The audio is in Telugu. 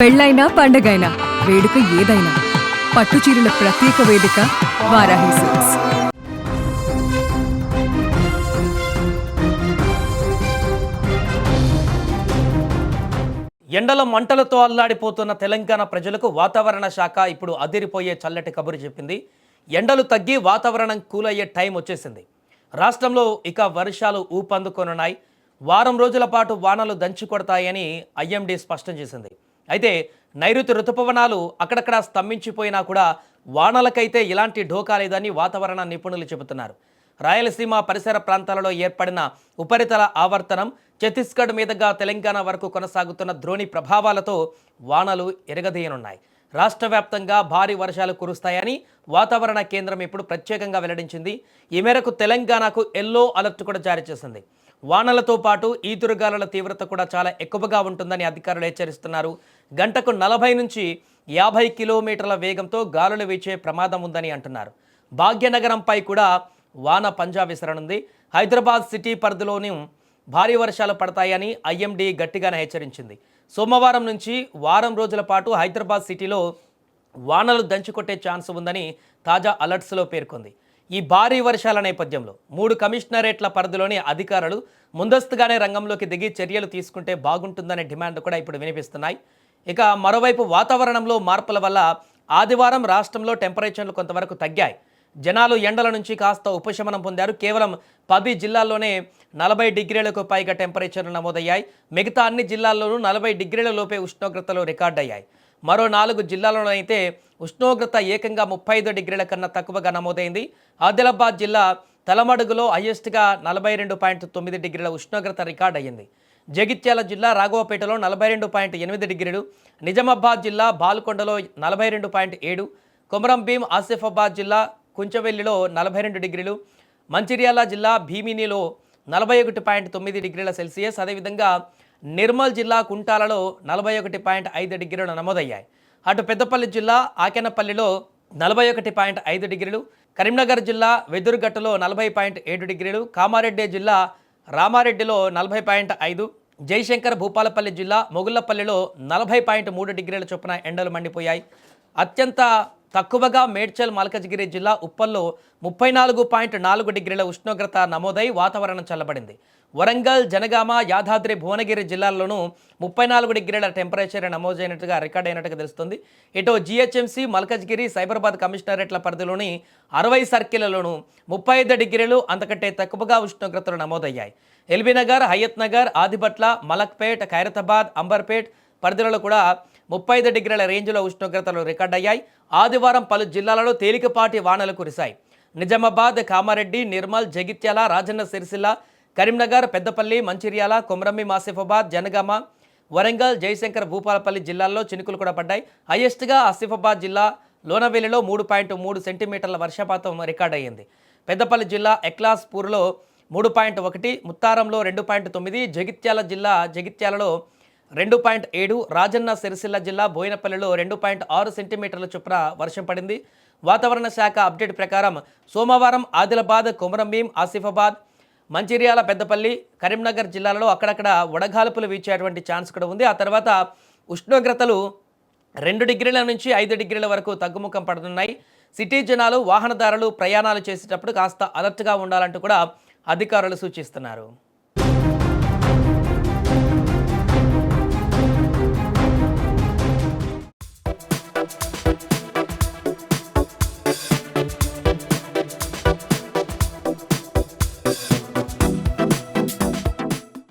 పెళ్ళైనా పండగైనా వేడుక ఏదైనా పట్టుచీరల ప్రత్యేక వేదిక వారాహి సిల్క్స్. ఎండల మంటలతో అల్లాడిపోతున్న తెలంగాణ ప్రజలకు వాతావరణ శాఖ ఇప్పుడు అదిరిపోయే చల్లటి కబురు చెప్పింది. ఎండలు తగ్గి వాతావరణం కూలయ్యే టైం వచ్చేసింది. రాష్ట్రంలో ఇక వర్షాలు ఊపందుకొనున్నాయి. వారం రోజుల పాటు వానలు దంచి కొడతాయని ఐఎండీ స్పష్టం చేసింది. అయితే నైరుతి రుతుపవనాలు అక్కడక్కడ స్తంభించిపోయినా కూడా వానలకైతే ఇలాంటి ఢోకా లేదని వాతావరణ నిపుణులు చెబుతున్నారు. రాయలసీమ పరిసర ప్రాంతాలలో ఏర్పడిన ఉపరితల ఆవర్తనం, ఛత్తీస్గఢ్ మీదుగా తెలంగాణ వరకు కొనసాగుతున్న ద్రోణి ప్రభావాలతో వానలు ఎరగదీయనున్నాయి. రాష్ట్ర వ్యాప్తంగా భారీ వర్షాలు కురుస్తాయని వాతావరణ కేంద్రం ఇప్పుడు ప్రత్యేకంగా వెల్లడించింది. ఈ మేరకు తెలంగాణకు ఎల్లో అలర్ట్ కూడా జారీ చేసింది. వానలతో పాటు ఈదురుగాలుల తీవ్రత కూడా చాలా ఎక్కువగా ఉంటుందని అధికారులు హెచ్చరిస్తున్నారు. గంటకు 40 నుంచి 50 కిలోమీటర్ల వేగంతో గాలులు వీచే ప్రమాదం ఉందని అంటున్నారు. భాగ్యనగరంపై కూడా వాన పంజా విసరనుంది. హైదరాబాద్ సిటీ పరిధిలోని భారీ వర్షాలు పడతాయని ఐఎండీ గట్టిగానే హెచ్చరించింది. సోమవారం నుంచి వారం రోజుల పాటు హైదరాబాద్ సిటీలో వానలు దంచుకొట్టే ఛాన్స్ ఉందని తాజా అలర్ట్స్లో పేర్కొంది. ఈ భారీ వర్షాల నేపథ్యంలో 3 కమిషనరేట్ల పరిధిలోని అధికారులు ముందస్తుగానే రంగంలోకి దిగి చర్యలు తీసుకుంటే బాగుంటుందనే డిమాండ్ కూడా ఇప్పుడు వినిపిస్తున్నాయి. ఇక మరోవైపు వాతావరణంలో మార్పుల వల్ల ఆదివారం రాష్ట్రంలో టెంపరేచర్లు కొంతవరకు తగ్గాయి. జనాలు ఎండల నుంచి కాస్త ఉపశమనం పొందారు. కేవలం 10 జిల్లాల్లోనే 40 డిగ్రీలకు పైగా టెంపరేచర్లు నమోదయ్యాయి. మిగతా అన్ని జిల్లాల్లోనూ 40 డిగ్రీల లోపే ఉష్ణోగ్రతలు రికార్డయ్యాయి. మరో 4 జిల్లాలలో అయితే ఉష్ణోగ్రత ఏకంగా 35 డిగ్రీల కన్నా తక్కువగా నమోదైంది. ఆదిలాబాద్ జిల్లా తలమడుగులో హైయెస్ట్గా 42.9 డిగ్రీల ఉష్ణోగ్రత రికార్డ్ అయ్యింది. జగిత్యాల జిల్లా రాఘవపేటలో 42.8 డిగ్రీలు, నిజామాబాద్ జిల్లా బాల్కొండలో 42.7, కొమరంభీం ఆసిఫాబాద్ జిల్లా కుంచవెల్లిలో 42 డిగ్రీలు, మంచిర్యాల జిల్లా భీమినిలో 41.9 డిగ్రీల సెల్సియస్, అదేవిధంగా నిర్మల్ జిల్లా కుంటాలలో 41.5 డిగ్రీలు నమోదయ్యాయి. అటు పెద్దపల్లి జిల్లా ఆకెనపల్లిలో 41.5 డిగ్రీలు, కరీంనగర్ జిల్లా వెదురుగట్టులో 40.7 డిగ్రీలు, కామారెడ్డి జిల్లా రామారెడ్డిలో 40.5, జయశంకర్ భూపాలపల్లి జిల్లా మొగుళ్లపల్లిలో 40.3 డిగ్రీల చొప్పున ఎండలు మండిపోయాయి. అత్యంత తక్కువగా మేడ్చల్ మల్కజ్గిరి జిల్లా ఉప్పల్లో 34.4 డిగ్రీల ఉష్ణోగ్రత నమోదై వాతావరణం చల్లబడింది. వరంగల్, జనగామ, యాదాద్రి భువనగిరి జిల్లాల్లోనూ 34 డిగ్రీల టెంపరేచర్ నమోదైనట్టుగా రికార్డ్ అయినట్టుగా తెలుస్తుంది. ఇటు జిహెచ్ఎంసీ, మల్కజ్గిరి, సైబరాబాద్ కమిషనరేట్ల పరిధిలోని 60 సర్కిళ్లలోనూ 35 డిగ్రీలు అంతకంటే తక్కువగా ఉష్ణోగ్రతలు నమోదయ్యాయి. ఎల్బీనగర్, హయత్ నగర్, ఆదిబట్ల, మలక్పేట్, ఖైరతాబాద్, అంబర్పేట్ పరిధిలో కూడా 35 డిగ్రీల రేంజ్లో ఉష్ణోగ్రతలు రికార్డ్ అయ్యాయి. ఆదివారం పలు జిల్లాలలో తేలికపాటి వానలు కురిశాయి. నిజామాబాద్, కామారెడ్డి, నిర్మల్, జగిత్యాల, రాజన్న సిరిసిల్ల, కరీంనగర్, పెద్దపల్లి, మంచిర్యాల, కొమరంభీం ఆసిఫాబాద్, జనగామ, వరంగల్, జయశంకర్ భూపాలపల్లి జిల్లాల్లో చినుకులు కూడా పడ్డాయి. హైయెస్ట్గా ఆసిఫాబాద్ జిల్లా లోనవేలిలో 3.3 సెంటీమీటర్ల వర్షపాతం రికార్డ్ అయ్యింది. పెద్దపల్లి జిల్లా ఎక్లాస్పూర్లో 3.1, ముత్తారంలో 2.9, జగిత్యాల జిల్లా జగిత్యాలలో 2.7, రాజన్న సిరిసిల్ల జిల్లా బోయినపల్లిలో 2.6 సెంటీమీటర్ల చొప్పున వర్షం పడింది. వాతావరణ శాఖ అప్డేట్ ప్రకారం సోమవారం ఆదిలాబాద్, కొమరంభీం, ఆసిఫాబాద్, మంచిర్యాల, పెద్దపల్లి, కరీంనగర్ జిల్లాలలో అక్కడక్కడ వడగాల్పులు వీచేటువంటి ఛాన్స్ కూడా ఉంది. ఆ తర్వాత ఉష్ణోగ్రతలు 2 డిగ్రీల నుంచి 5 డిగ్రీల వరకు తగ్గుముఖం పడుతున్నాయి. సిటీ జనాలు, వాహనదారులు ప్రయాణాలు చేసేటప్పుడు కాస్త అలర్ట్గా ఉండాలంటూ కూడా అధికారులు సూచిస్తున్నారు.